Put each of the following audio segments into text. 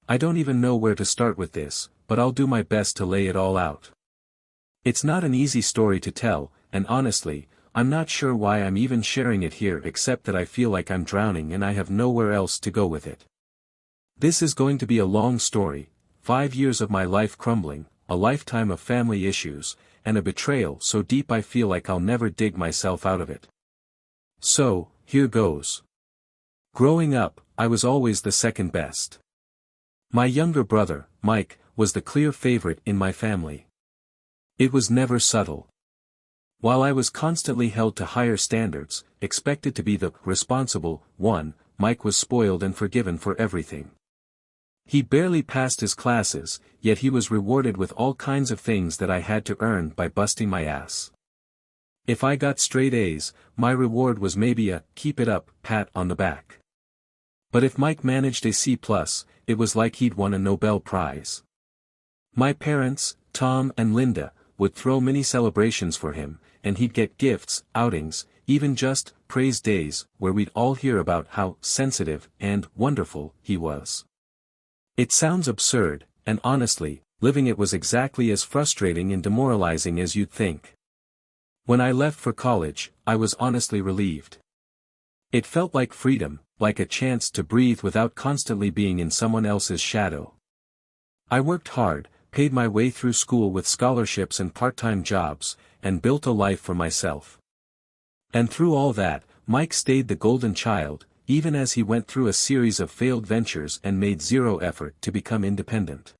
I don't even know where to start with this, but I'll do my best to lay it all out. It's not an easy story to tell, and honestly, I'm not sure why I'm even sharing it here except that I feel like I'm drowning and I have nowhere else to go with it. This is going to be a long story, 5 years of my life crumbling, a lifetime of family issues, and a betrayal so deep I feel like I'll never dig myself out of it. So, here goes. Growing up, I was always the second best. My younger brother, Mike, was the clear favorite in my family. It was never subtle. While I was constantly held to higher standards, expected to be the responsible one, Mike was spoiled and forgiven for everything. He barely passed his classes, yet he was rewarded with all kinds of things that I had to earn by busting my ass. If I got straight A's, my reward was maybe a "keep it up" pat on the back. But if Mike managed a C+, it was like he'd won a Nobel Prize. My parents, Tom and Linda, would throw mini celebrations for him, and he'd get gifts, outings, even just praise days, where we'd all hear about how sensitive and wonderful he was. It sounds absurd, and honestly, living it was exactly as frustrating and demoralizing as you'd think. When I left for college, I was honestly relieved. It felt like freedom, like a chance to breathe without constantly being in someone else's shadow. I worked hard, paid my way through school with scholarships and part-time jobs, and built a life for myself. And through all that, Mike stayed the golden child, even as he went through a series of failed ventures and made zero effort to become independent.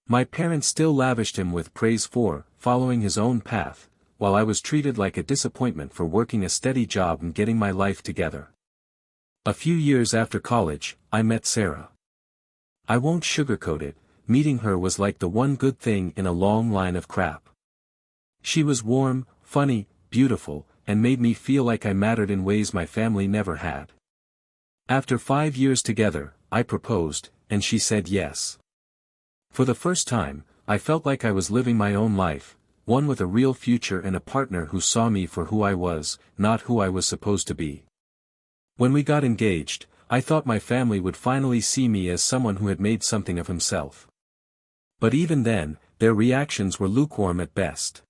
My parents still lavished him with praise for following his own path, while I was treated like a disappointment for working a steady job and getting my life together. A few years after college, I met Sarah. I won't sugarcoat it, meeting her was like the one good thing in a long line of crap. She was warm, funny, beautiful, and made me feel like I mattered in ways my family never had. After 5 years together, I proposed, and she said yes. For the first time, I felt like I was living my own life, one with a real future and a partner who saw me for who I was, not who I was supposed to be. When we got engaged, I thought my family would finally see me as someone who had made something of himself. But even then, their reactions were lukewarm at best.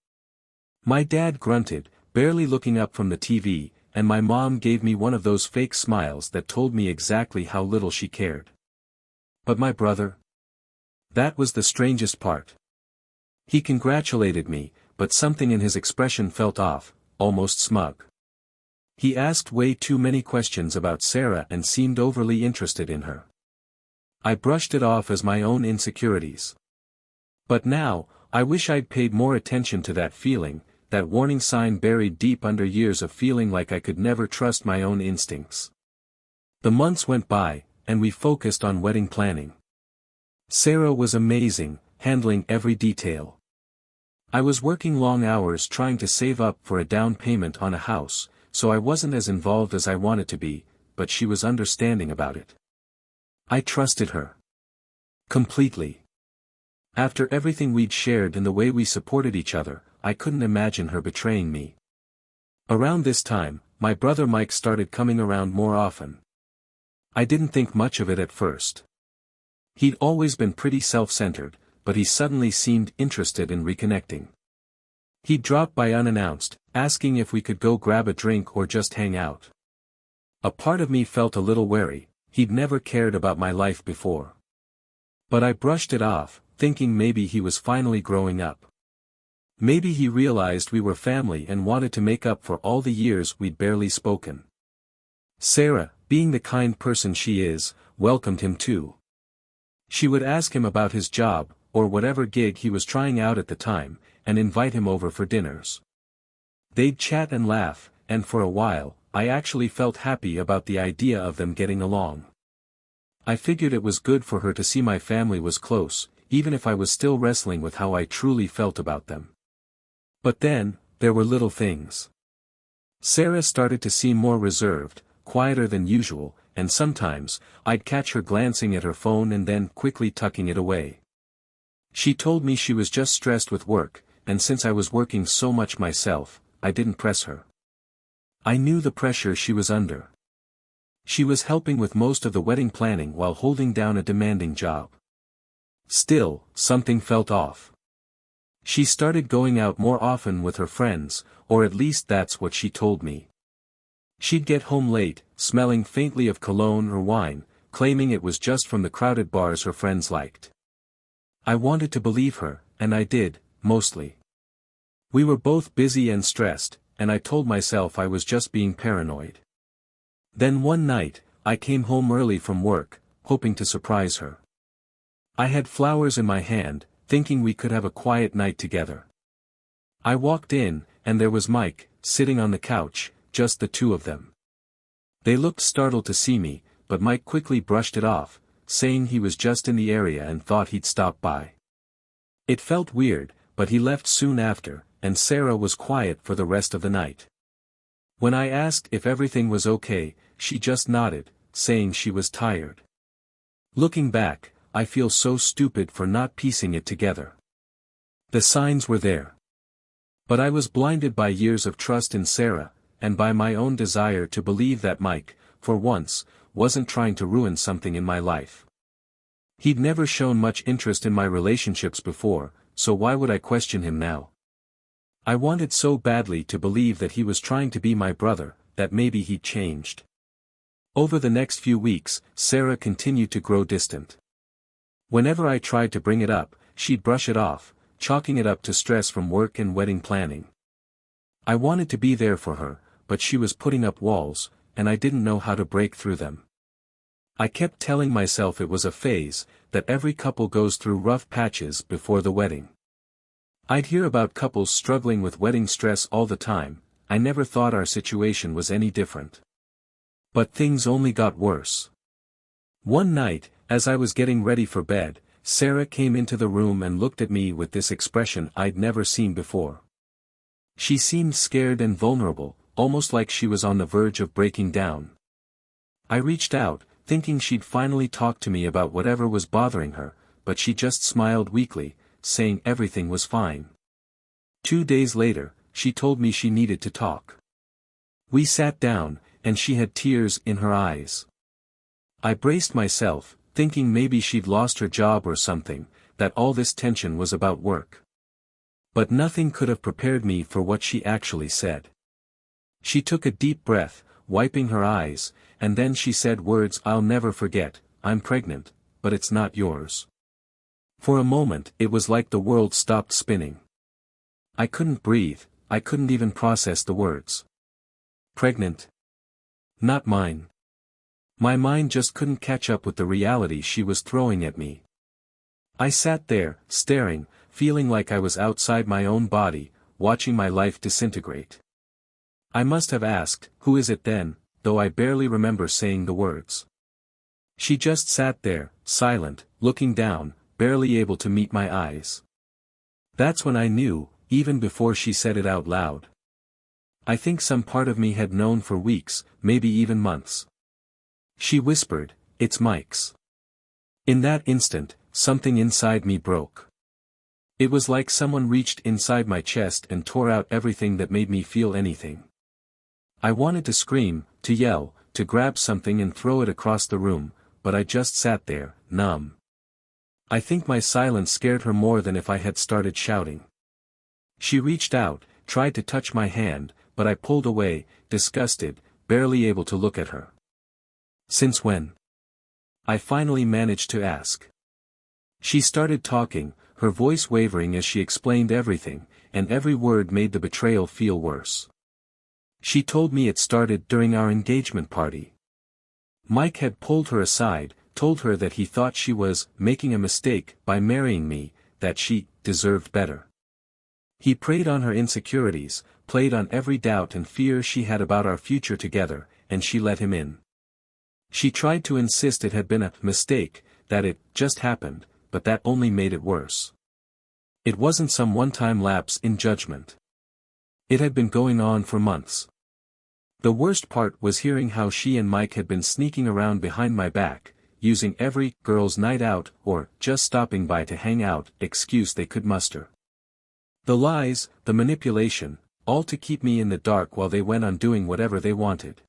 My dad grunted, barely looking up from the TV, and my mom gave me one of those fake smiles that told me exactly how little she cared. But my brother? That was the strangest part. He congratulated me, but something in his expression felt off, almost smug. He asked way too many questions about Sarah and seemed overly interested in her. I brushed it off as my own insecurities. But now, I wish I'd paid more attention to that feeling, that warning sign buried deep under years of feeling like I could never trust my own instincts. The months went by, and we focused on wedding planning. Sarah was amazing, handling every detail. I was working long hours trying to save up for a down payment on a house, so I wasn't as involved as I wanted to be, but she was understanding about it. I trusted her. Completely. After everything we'd shared and the way we supported each other, I couldn't imagine her betraying me. Around this time, my brother Mike started coming around more often. I didn't think much of it at first. He'd always been pretty self-centered, but he suddenly seemed interested in reconnecting. He'd drop by unannounced, asking if we could go grab a drink or just hang out. A part of me felt a little wary, he'd never cared about my life before. But I brushed it off, thinking maybe he was finally growing up. Maybe he realized we were family and wanted to make up for all the years we'd barely spoken. Sarah, being the kind person she is, welcomed him too. She would ask him about his job, or whatever gig he was trying out at the time, and invite him over for dinners. They'd chat and laugh, and for a while, I actually felt happy about the idea of them getting along. I figured it was good for her to see my family was close, even if I was still wrestling with how I truly felt about them. But then, there were little things. Sarah started to seem more reserved, quieter than usual, and sometimes, I'd catch her glancing at her phone and then quickly tucking it away. She told me she was just stressed with work, and since I was working so much myself, I didn't press her. I knew the pressure she was under. She was helping with most of the wedding planning while holding down a demanding job. Still, something felt off. She started going out more often with her friends, or at least that's what she told me. She'd get home late, smelling faintly of cologne or wine, claiming it was just from the crowded bars her friends liked. I wanted to believe her, and I did, mostly. We were both busy and stressed, and I told myself I was just being paranoid. Then one night, I came home early from work, hoping to surprise her. I had flowers in my hand, thinking we could have a quiet night together. I walked in, and there was Mike, sitting on the couch, just the two of them. They looked startled to see me, but Mike quickly brushed it off, saying he was just in the area and thought he'd stop by. It felt weird, but he left soon after, and Sarah was quiet for the rest of the night. When I asked if everything was okay, she just nodded, saying she was tired. Looking back, I feel so stupid for not piecing it together. The signs were there. But I was blinded by years of trust in Sarah, and by my own desire to believe that Mike, for once, wasn't trying to ruin something in my life. He'd never shown much interest in my relationships before, so why would I question him now? I wanted so badly to believe that he was trying to be my brother, that maybe he'd changed. Over the next few weeks, Sarah continued to grow distant. Whenever I tried to bring it up, she'd brush it off, chalking it up to stress from work and wedding planning. I wanted to be there for her, but she was putting up walls, and I didn't know how to break through them. I kept telling myself it was a phase, that every couple goes through rough patches before the wedding. I'd hear about couples struggling with wedding stress all the time. I never thought our situation was any different. But things only got worse. One night, as I was getting ready for bed, Sarah came into the room and looked at me with this expression I'd never seen before. She seemed scared and vulnerable, almost like she was on the verge of breaking down. I reached out, thinking she'd finally talk to me about whatever was bothering her, but she just smiled weakly, saying everything was fine. 2 days later, she told me she needed to talk. We sat down, and she had tears in her eyes. I braced myself, thinking maybe she'd lost her job or something, that all this tension was about work. But nothing could have prepared me for what she actually said. She took a deep breath, wiping her eyes, and then she said words I'll never forget, "I'm pregnant, but it's not yours." For a moment it was like the world stopped spinning. I couldn't breathe, I couldn't even process the words. Pregnant? Not mine. My mind just couldn't catch up with the reality she was throwing at me. I sat there, staring, feeling like I was outside my own body, watching my life disintegrate. I must have asked, "Who is it then?" though I barely remember saying the words. She just sat there, silent, looking down, barely able to meet my eyes. That's when I knew, even before she said it out loud. I think some part of me had known for weeks, maybe even months. She whispered, "It's Mike's." In that instant, something inside me broke. It was like someone reached inside my chest and tore out everything that made me feel anything. I wanted to scream, to yell, to grab something and throw it across the room, but I just sat there, numb. I think my silence scared her more than if I had started shouting. She reached out, tried to touch my hand, but I pulled away, disgusted, barely able to look at her. "Since when?" I finally managed to ask. She started talking, her voice wavering as she explained everything, and every word made the betrayal feel worse. She told me it started during our engagement party. Mike had pulled her aside, told her that he thought she was making a mistake by marrying me, that she deserved better. He preyed on her insecurities, played on every doubt and fear she had about our future together, and she let him in. She tried to insist it had been a mistake, that it just happened, but that only made it worse. It wasn't some one-time lapse in judgment. It had been going on for months. The worst part was hearing how she and Mike had been sneaking around behind my back, using every girls' night out or just stopping by to hang out excuse they could muster. The lies, the manipulation, all to keep me in the dark while they went on doing whatever they wanted.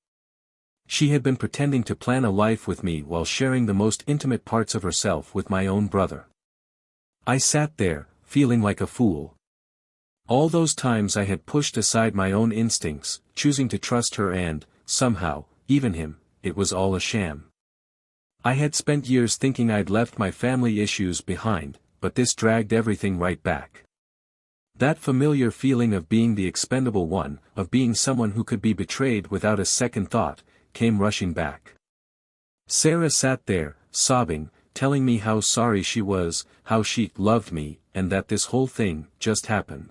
She had been pretending to plan a life with me while sharing the most intimate parts of herself with my own brother. I sat there, feeling like a fool. All those times I had pushed aside my own instincts, choosing to trust her and, somehow, even him, it was all a sham. I had spent years thinking I'd left my family issues behind, but this dragged everything right back. That familiar feeling of being the expendable one, of being someone who could be betrayed without a second thought, came rushing back. Sarah sat there, sobbing, telling me how sorry she was, how she loved me, and that this whole thing just happened.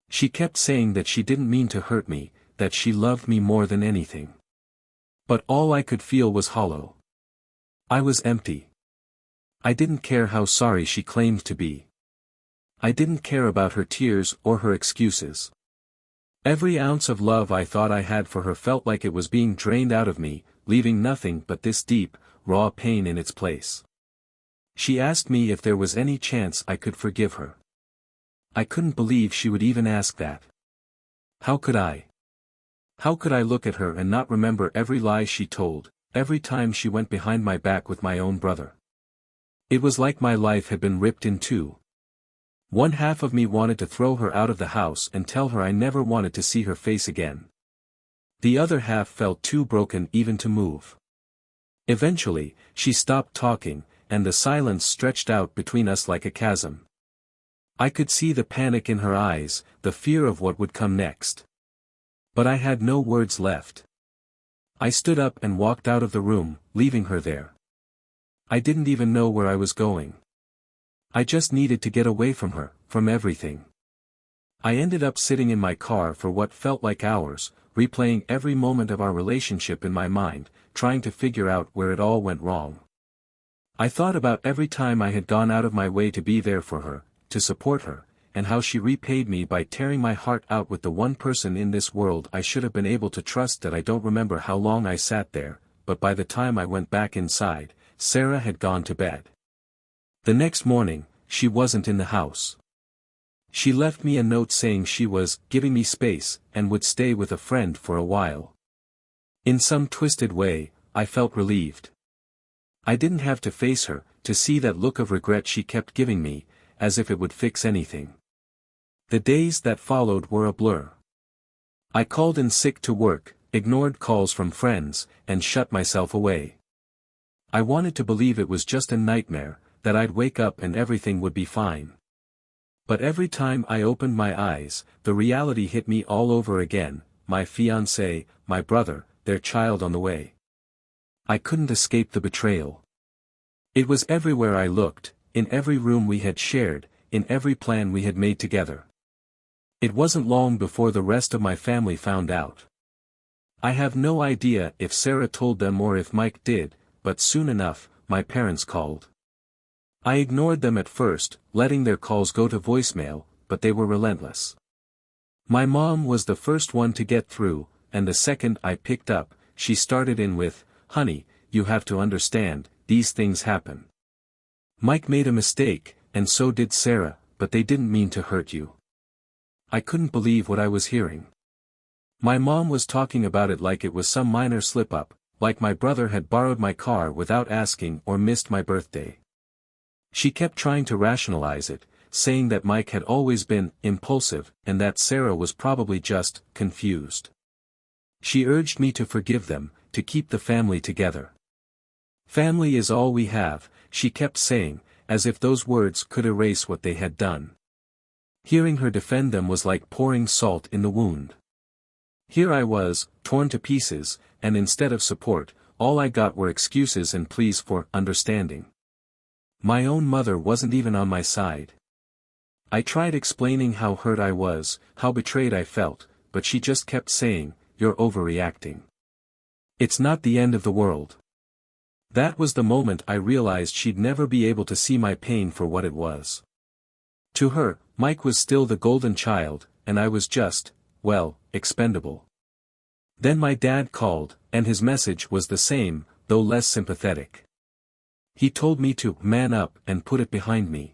She kept saying that she didn't mean to hurt me, that she loved me more than anything. But all I could feel was hollow. I was empty. I didn't care how sorry she claimed to be. I didn't care about her tears or her excuses. Every ounce of love I thought I had for her felt like it was being drained out of me, leaving nothing but this deep, raw pain in its place. She asked me if there was any chance I could forgive her. I couldn't believe she would even ask that. How could I? How could I look at her and not remember every lie she told, every time she went behind my back with my own brother? It was like my life had been ripped in two. One half of me wanted to throw her out of the house and tell her I never wanted to see her face again. The other half felt too broken even to move. Eventually, she stopped talking, and the silence stretched out between us like a chasm. I could see the panic in her eyes, the fear of what would come next. But I had no words left. I stood up and walked out of the room, leaving her there. I didn't even know where I was going. I just needed to get away from her, from everything. I ended up sitting in my car for what felt like hours, replaying every moment of our relationship in my mind, trying to figure out where it all went wrong. I thought about every time I had gone out of my way to be there for her, to support her, and how she repaid me by tearing my heart out with the one person in this world I should have been able to trust. That I don't remember how long I sat there, but by the time I went back inside, Sarah had gone to bed. The next morning, she wasn't in the house. She left me a note saying she was giving me space and would stay with a friend for a while. In some twisted way, I felt relieved. I didn't have to face her, to see that look of regret she kept giving me, as if it would fix anything. The days that followed were a blur. I called in sick to work, ignored calls from friends, and shut myself away. I wanted to believe it was just a nightmare, that I'd wake up and everything would be fine. But every time I opened my eyes, the reality hit me all over again: my fiancé, my brother, their child on the way. I couldn't escape the betrayal. It was everywhere I looked, in every room we had shared, in every plan we had made together. It wasn't long before the rest of my family found out. I have no idea if Sarah told them or if Mike did, but soon enough, my parents called. I ignored them at first, letting their calls go to voicemail, but they were relentless. My mom was the first one to get through, and the second I picked up, she started in with, "Honey, you have to understand, these things happen. Mike made a mistake, and so did Sarah, but they didn't mean to hurt you." I couldn't believe what I was hearing. My mom was talking about it like it was some minor slip-up, like my brother had borrowed my car without asking or missed my birthday. She kept trying to rationalize it, saying that Mike had always been impulsive and that Sarah was probably just confused. She urged me to forgive them, to keep the family together. "Family is all we have," she kept saying, as if those words could erase what they had done. Hearing her defend them was like pouring salt in the wound. Here I was, torn to pieces, and instead of support, all I got were excuses and pleas for understanding. My own mother wasn't even on my side. I tried explaining how hurt I was, how betrayed I felt, but she just kept saying, "You're overreacting. It's not the end of the world." That was the moment I realized she'd never be able to see my pain for what it was. To her, Mike was still the golden child, and I was just, well, expendable. Then my dad called, and his message was the same, though less sympathetic. He told me to man up and put it behind me.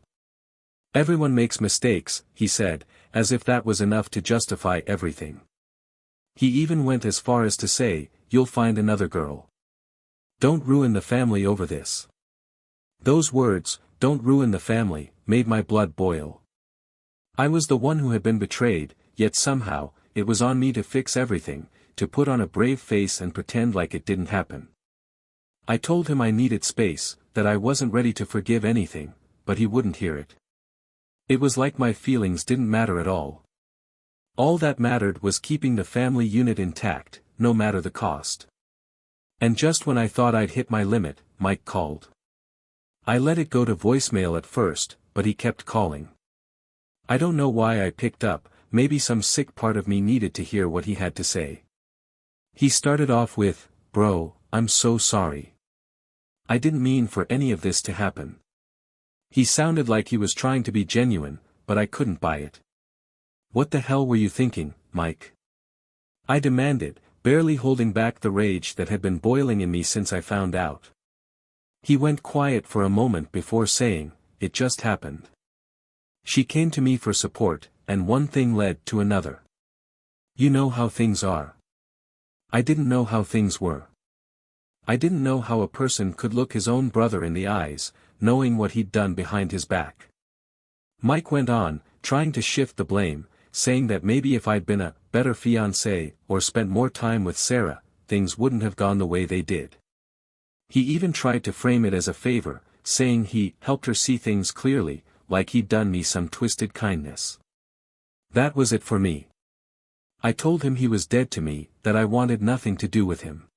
"Everyone makes mistakes," he said, as if that was enough to justify everything. He even went as far as to say, you'll find another girl. Don't ruin the family over this. Those words, "don't ruin the family," made my blood boil. I was the one who had been betrayed, yet somehow, it was on me to fix everything, to put on a brave face and pretend like it didn't happen. I told him I needed space, that I wasn't ready to forgive anything, but he wouldn't hear it. It was like my feelings didn't matter at all. All that mattered was keeping the family unit intact, no matter the cost. And just when I thought I'd hit my limit, Mike called. I let it go to voicemail at first, but he kept calling. I don't know why I picked up, maybe some sick part of me needed to hear what he had to say. He started off with, "Bro, I'm so sorry. I didn't mean for any of this to happen." He sounded like he was trying to be genuine, but I couldn't buy it. "What the hell were you thinking, Mike?" I demanded, barely holding back the rage that had been boiling in me since I found out. He went quiet for a moment before saying, "It just happened. She came to me for support, and one thing led to another. You know how things are. I didn't know how things were. I didn't know how a person could look his own brother in the eyes, knowing what he'd done behind his back." Mike went on, trying to shift the blame, saying that maybe if I'd been a better fiancé, or spent more time with Sarah, things wouldn't have gone the way they did. He even tried to frame it as a favor, saying he helped her see things clearly, like he'd done me some twisted kindness. That was it for me. I told him he was dead to me, that I wanted nothing to do with him.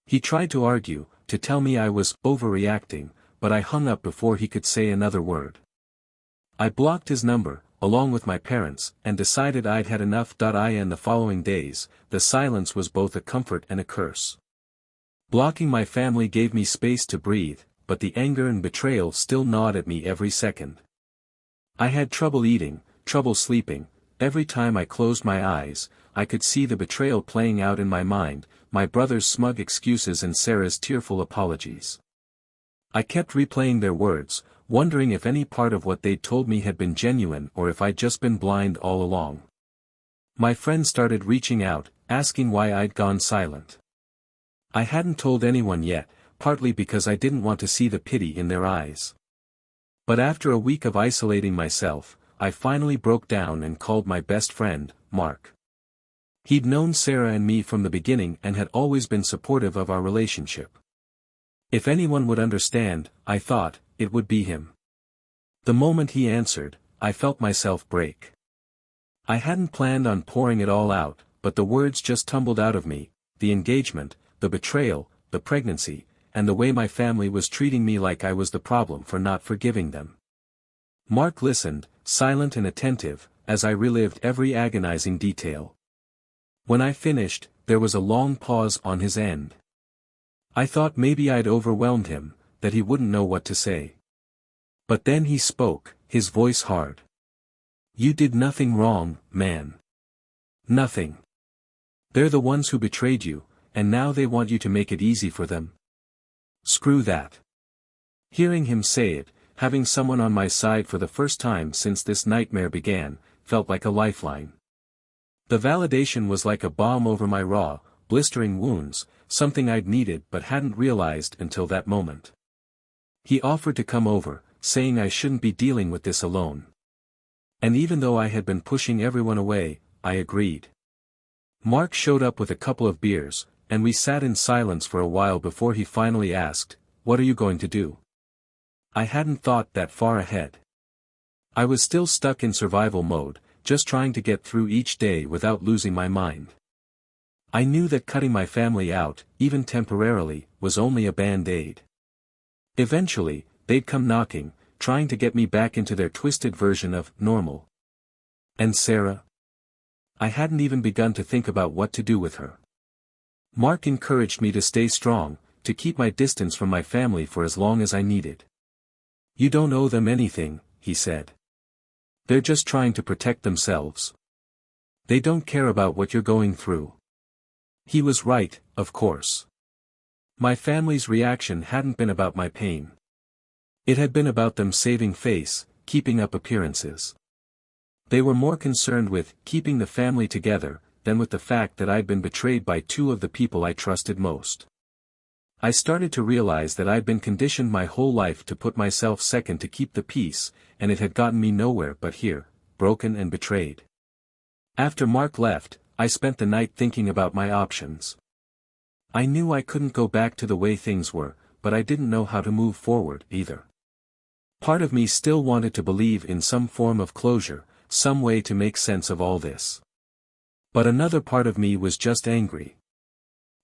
He tried to argue, to tell me I was overreacting, but I hung up before he could say another word. I blocked his number, along with my parents, and decided I'd had enough. In the following days, the silence was both a comfort and a curse. Blocking my family gave me space to breathe, but the anger and betrayal still gnawed at me every second. I had trouble eating, trouble sleeping. Every time I closed my eyes, I could see the betrayal playing out in my mind, my brother's smug excuses and Sarah's tearful apologies. I kept replaying their words, wondering if any part of what they'd told me had been genuine or if I'd just been blind all along. My friends started reaching out, asking why I'd gone silent. I hadn't told anyone yet, partly because I didn't want to see the pity in their eyes. But after a week of isolating myself, I finally broke down and called my best friend, Mark. He'd known Sarah and me from the beginning and had always been supportive of our relationship. If anyone would understand, I thought, it would be him. The moment he answered, I felt myself break. I hadn't planned on pouring it all out, but the words just tumbled out of me, the engagement, the betrayal, the pregnancy, and the way my family was treating me like I was the problem for not forgiving them. Mark listened, silent and attentive, as I relived every agonizing detail. When I finished, there was a long pause on his end. I thought maybe I'd overwhelmed him, that he wouldn't know what to say. But then he spoke, his voice hard. "You did nothing wrong, man. Nothing. They're the ones who betrayed you, and now they want you to make it easy for them. Screw that." Hearing him say it, having someone on my side for the first time since this nightmare began, felt like a lifeline. The validation was like a balm over my raw, blistering wounds, something I'd needed but hadn't realized until that moment. He offered to come over, saying I shouldn't be dealing with this alone. And even though I had been pushing everyone away, I agreed. Mark showed up with a couple of beers, and we sat in silence for a while before he finally asked, "What are you going to do?" I hadn't thought that far ahead. I was still stuck in survival mode, just trying to get through each day without losing my mind. I knew that cutting my family out, even temporarily, was only a band-aid. Eventually, they'd come knocking, trying to get me back into their twisted version of normal. And Sarah? I hadn't even begun to think about what to do with her. Mark encouraged me to stay strong, to keep my distance from my family for as long as I needed. "You don't owe them anything," he said. "They're just trying to protect themselves. They don't care about what you're going through." He was right, of course. My family's reaction hadn't been about my pain. It had been about them saving face, keeping up appearances. They were more concerned with keeping the family together, than with the fact that I'd been betrayed by two of the people I trusted most. I started to realize that I'd been conditioned my whole life to put myself second to keep the peace, and it had gotten me nowhere but here, broken and betrayed. After Mark left, I spent the night thinking about my options. I knew I couldn't go back to the way things were, but I didn't know how to move forward either. Part of me still wanted to believe in some form of closure, some way to make sense of all this. But another part of me was just angry.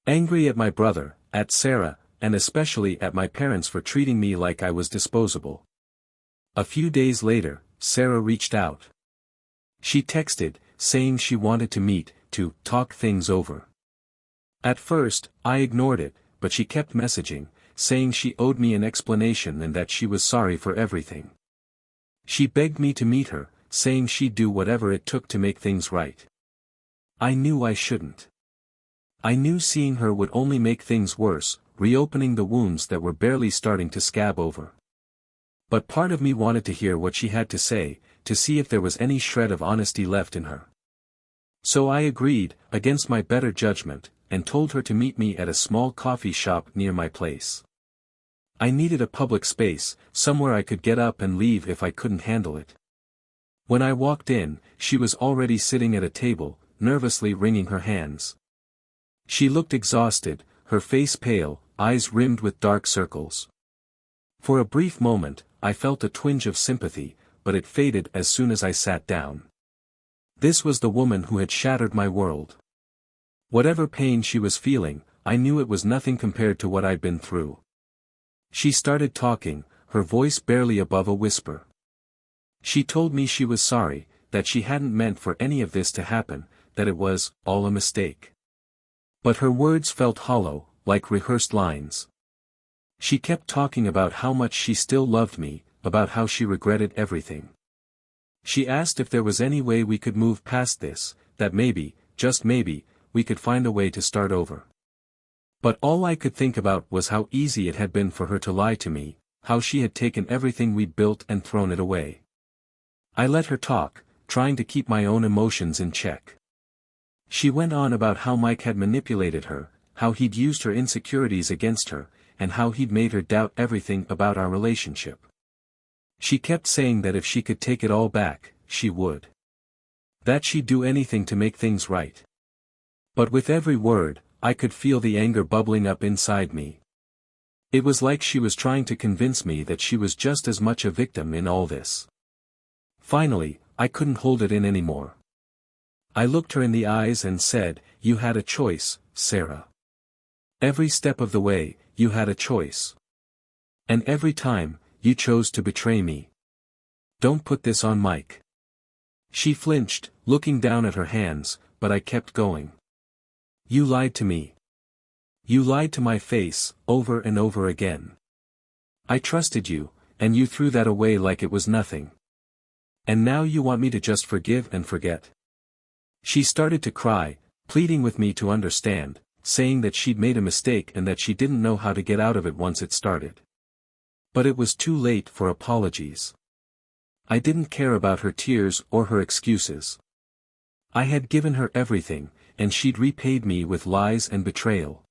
Angry at my brother, at Sarah, and especially at my parents for treating me like I was disposable. A few days later, Sarah reached out. She texted, saying she wanted to meet, to talk things over. At first, I ignored it, but she kept messaging, saying she owed me an explanation and that she was sorry for everything. She begged me to meet her, saying she'd do whatever it took to make things right. I knew I shouldn't. I knew seeing her would only make things worse, reopening the wounds that were barely starting to scab over. But part of me wanted to hear what she had to say, to see if there was any shred of honesty left in her. So I agreed, against my better judgment, and told her to meet me at a small coffee shop near my place. I needed a public space, somewhere I could get up and leave if I couldn't handle it. When I walked in, she was already sitting at a table, nervously wringing her hands. She looked exhausted, her face pale, eyes rimmed with dark circles. For a brief moment, I felt a twinge of sympathy, but it faded as soon as I sat down. This was the woman who had shattered my world. Whatever pain she was feeling, I knew it was nothing compared to what I'd been through. She started talking, her voice barely above a whisper. She told me she was sorry, that she hadn't meant for any of this to happen, that it was all a mistake. But her words felt hollow, like rehearsed lines. She kept talking about how much she still loved me, about how she regretted everything. She asked if there was any way we could move past this, that maybe, just maybe, we could find a way to start over. But all I could think about was how easy it had been for her to lie to me, how she had taken everything we'd built and thrown it away. I let her talk, trying to keep my own emotions in check. She went on about how Mike had manipulated her, how he'd used her insecurities against her, and how he'd made her doubt everything about our relationship. She kept saying that if she could take it all back, she would. That she'd do anything to make things right. But with every word, I could feel the anger bubbling up inside me. It was like she was trying to convince me that she was just as much a victim in all this. Finally, I couldn't hold it in anymore. I looked her in the eyes and said, "You had a choice, Sarah. Every step of the way, you had a choice. And every time, you chose to betray me. Don't put this on Mike." She flinched, looking down at her hands, but I kept going. "You lied to me. You lied to my face, over and over again. I trusted you, and you threw that away like it was nothing. And now you want me to just forgive and forget?" She started to cry, pleading with me to understand, saying that she'd made a mistake and that she didn't know how to get out of it once it started. But it was too late for apologies. I didn't care about her tears or her excuses. I had given her everything, and she'd repaid me with lies and betrayal.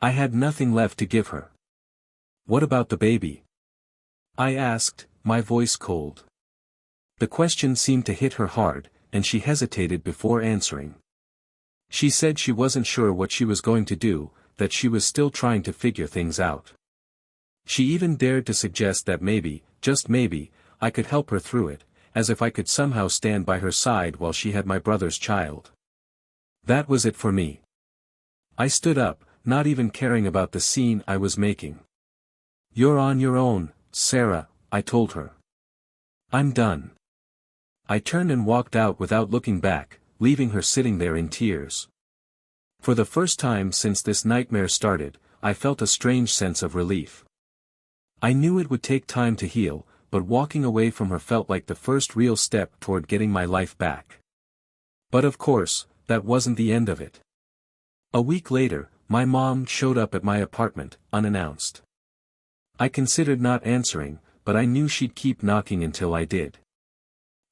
I had nothing left to give her. "What about the baby?" I asked, my voice cold. The question seemed to hit her hard, and she hesitated before answering. She said she wasn't sure what she was going to do, that she was still trying to figure things out. She even dared to suggest that maybe, just maybe, I could help her through it, as if I could somehow stand by her side while she had my brother's child. That was it for me. I stood up, not even caring about the scene I was making. "You're on your own, Sarah," I told her. "I'm done." I turned and walked out without looking back, leaving her sitting there in tears. For the first time since this nightmare started, I felt a strange sense of relief. I knew it would take time to heal, but walking away from her felt like the first real step toward getting my life back. But of course, that wasn't the end of it. A week later, my mom showed up at my apartment, unannounced. I considered not answering, but I knew she'd keep knocking until I did.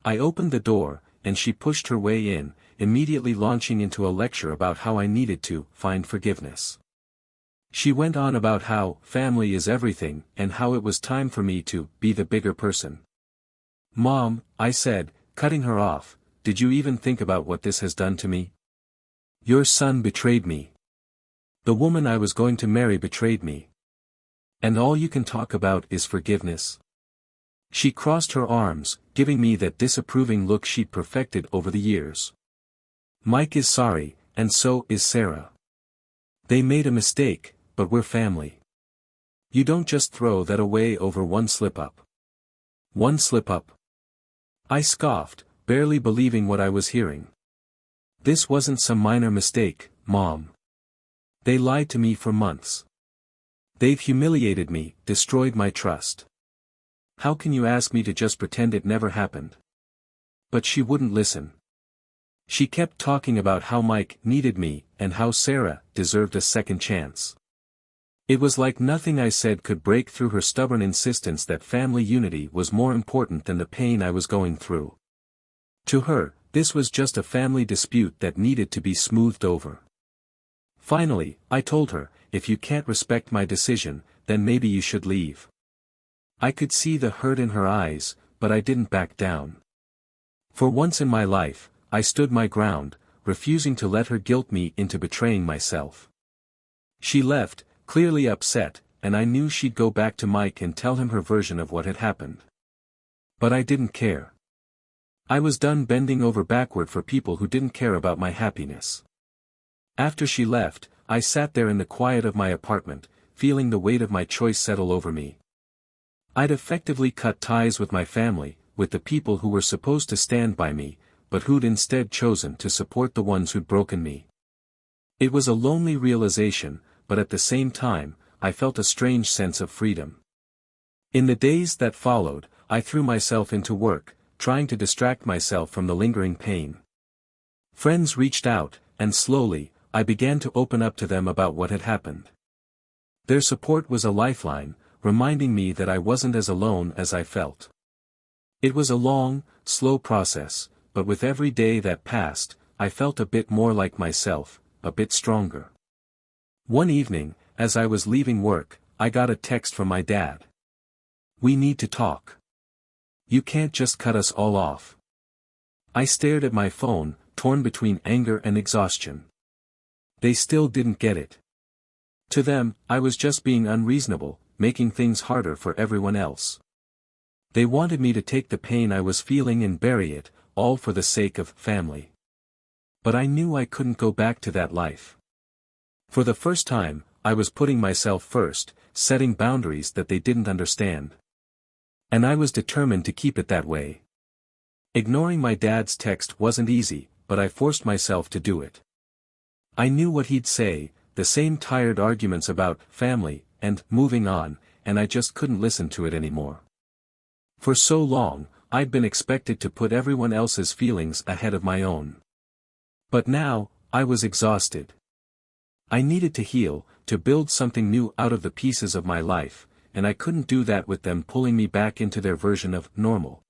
I opened the door, and she pushed her way in, immediately launching into a lecture about how I needed to find forgiveness. She went on about how family is everything and how it was time for me to be the bigger person. "Mom," I said, cutting her off, "did you even think about what this has done to me? Your son betrayed me. The woman I was going to marry betrayed me. And all you can talk about is forgiveness?" She crossed her arms, giving me that disapproving look she'd perfected over the years. "Mike is sorry, and so is Sarah. They made a mistake, but we're family. You don't just throw that away over one slip-up." "One slip-up?" I scoffed, barely believing what I was hearing. "This wasn't some minor mistake, Mom. They lied to me for months. They've humiliated me, destroyed my trust. How can you ask me to just pretend it never happened?" But she wouldn't listen. She kept talking about how Mike needed me, and how Sarah deserved a second chance. It was like nothing I said could break through her stubborn insistence that family unity was more important than the pain I was going through. To her, this was just a family dispute that needed to be smoothed over. Finally, I told her, "If you can't respect my decision, then maybe you should leave." I could see the hurt in her eyes, but I didn't back down. For once in my life, I stood my ground, refusing to let her guilt me into betraying myself. She left, clearly upset, and I knew she'd go back to Mike and tell him her version of what had happened. But I didn't care. I was done bending over backward for people who didn't care about my happiness. After she left, I sat there in the quiet of my apartment, feeling the weight of my choice settle over me. I'd effectively cut ties with my family, with the people who were supposed to stand by me, but who'd instead chosen to support the ones who'd broken me. It was a lonely realization, but at the same time, I felt a strange sense of freedom. In the days that followed, I threw myself into work, trying to distract myself from the lingering pain. Friends reached out, and slowly, I began to open up to them about what had happened. Their support was a lifeline, reminding me that I wasn't as alone as I felt. It was a long, slow process, but with every day that passed, I felt a bit more like myself, a bit stronger. One evening, as I was leaving work, I got a text from my dad. "We need to talk. You can't just cut us all off." I stared at my phone, torn between anger and exhaustion. They still didn't get it. To them, I was just being unreasonable, making things harder for everyone else. They wanted me to take the pain I was feeling and bury it, all for the sake of family. But I knew I couldn't go back to that life. For the first time, I was putting myself first, setting boundaries that they didn't understand. And I was determined to keep it that way. Ignoring my dad's text wasn't easy, but I forced myself to do it. I knew what he'd say, the same tired arguments about family and moving on, and I just couldn't listen to it anymore. For so long, I'd been expected to put everyone else's feelings ahead of my own. But now, I was exhausted. I needed to heal, to build something new out of the pieces of my life, and I couldn't do that with them pulling me back into their version of normal.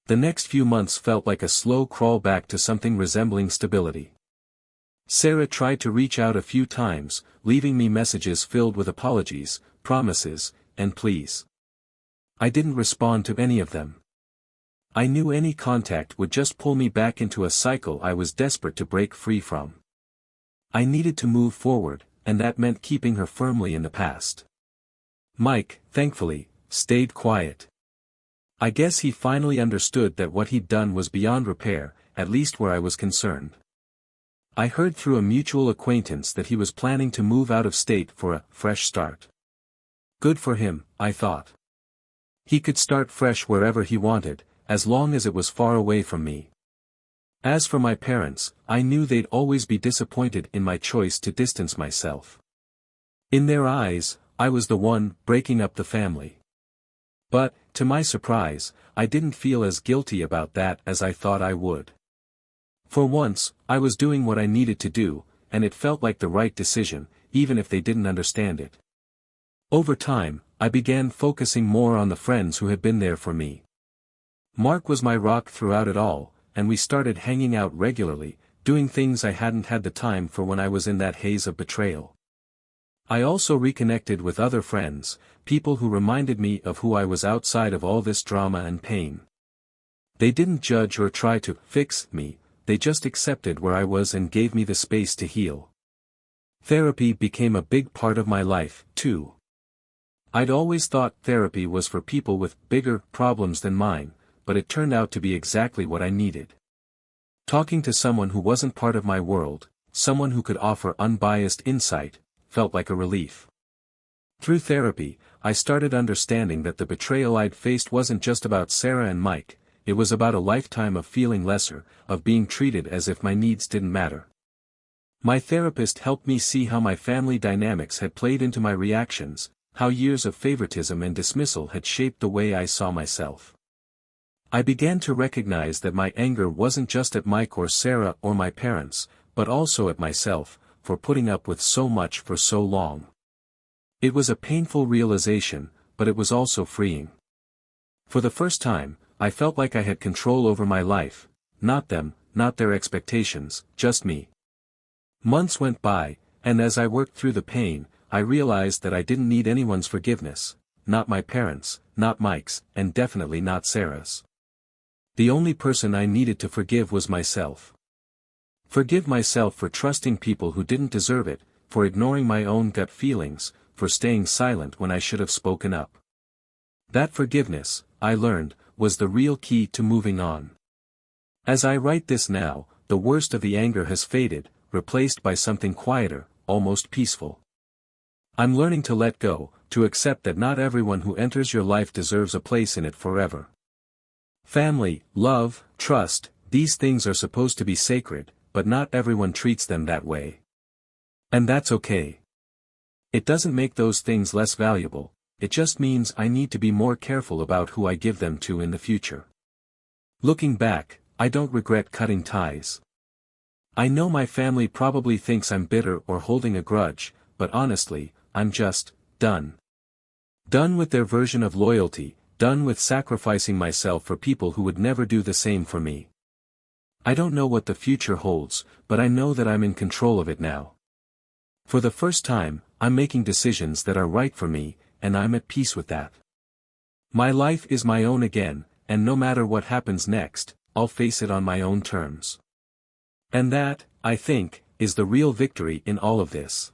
The next few months felt like a slow crawl back to something resembling stability. Sarah tried to reach out a few times, leaving me messages filled with apologies, promises, and pleas. I didn't respond to any of them. I knew any contact would just pull me back into a cycle I was desperate to break free from. I needed to move forward, and that meant keeping her firmly in the past. Mike, thankfully, stayed quiet. I guess he finally understood that what he'd done was beyond repair, at least where I was concerned. I heard through a mutual acquaintance that he was planning to move out of state for a fresh start. Good for him, I thought. He could start fresh wherever he wanted, as long as it was far away from me. As for my parents, I knew they'd always be disappointed in my choice to distance myself. In their eyes, I was the one breaking up the family. But, to my surprise, I didn't feel as guilty about that as I thought I would. For once, I was doing what I needed to do, and it felt like the right decision, even if they didn't understand it. Over time, I began focusing more on the friends who had been there for me. Mark was my rock throughout it all, and we started hanging out regularly, doing things I hadn't had the time for when I was in that haze of betrayal. I also reconnected with other friends, people who reminded me of who I was outside of all this drama and pain. They didn't judge or try to fix me, they just accepted where I was and gave me the space to heal. Therapy became a big part of my life, too. I'd always thought therapy was for people with bigger problems than mine, but it turned out to be exactly what I needed. Talking to someone who wasn't part of my world, someone who could offer unbiased insight, felt like a relief. Through therapy, I started understanding that the betrayal I'd faced wasn't just about Sarah and Mike, it was about a lifetime of feeling lesser, of being treated as if my needs didn't matter. My therapist helped me see how my family dynamics had played into my reactions, how years of favoritism and dismissal had shaped the way I saw myself. I began to recognize that my anger wasn't just at Mike or Sarah or my parents, but also at myself, for putting up with so much for so long. It was a painful realization, but it was also freeing. For the first time, I felt like I had control over my life, not them, not their expectations, just me. Months went by, and as I worked through the pain, I realized that I didn't need anyone's forgiveness, not my parents, not Mike's, and definitely not Sarah's. The only person I needed to forgive was myself. Forgive myself for trusting people who didn't deserve it, for ignoring my own gut feelings, for staying silent when I should have spoken up. That forgiveness, I learned, was the real key to moving on. As I write this now, the worst of the anger has faded, replaced by something quieter, almost peaceful. I'm learning to let go, to accept that not everyone who enters your life deserves a place in it forever. Family, love, trust, these things are supposed to be sacred, but not everyone treats them that way. And that's okay. It doesn't make those things less valuable, it just means I need to be more careful about who I give them to in the future. Looking back, I don't regret cutting ties. I know my family probably thinks I'm bitter or holding a grudge, but honestly, I'm just done. Done with their version of loyalty, done with sacrificing myself for people who would never do the same for me. I don't know what the future holds, but I know that I'm in control of it now. For the first time, I'm making decisions that are right for me, and I'm at peace with that. My life is my own again, and no matter what happens next, I'll face it on my own terms. And that, I think, is the real victory in all of this.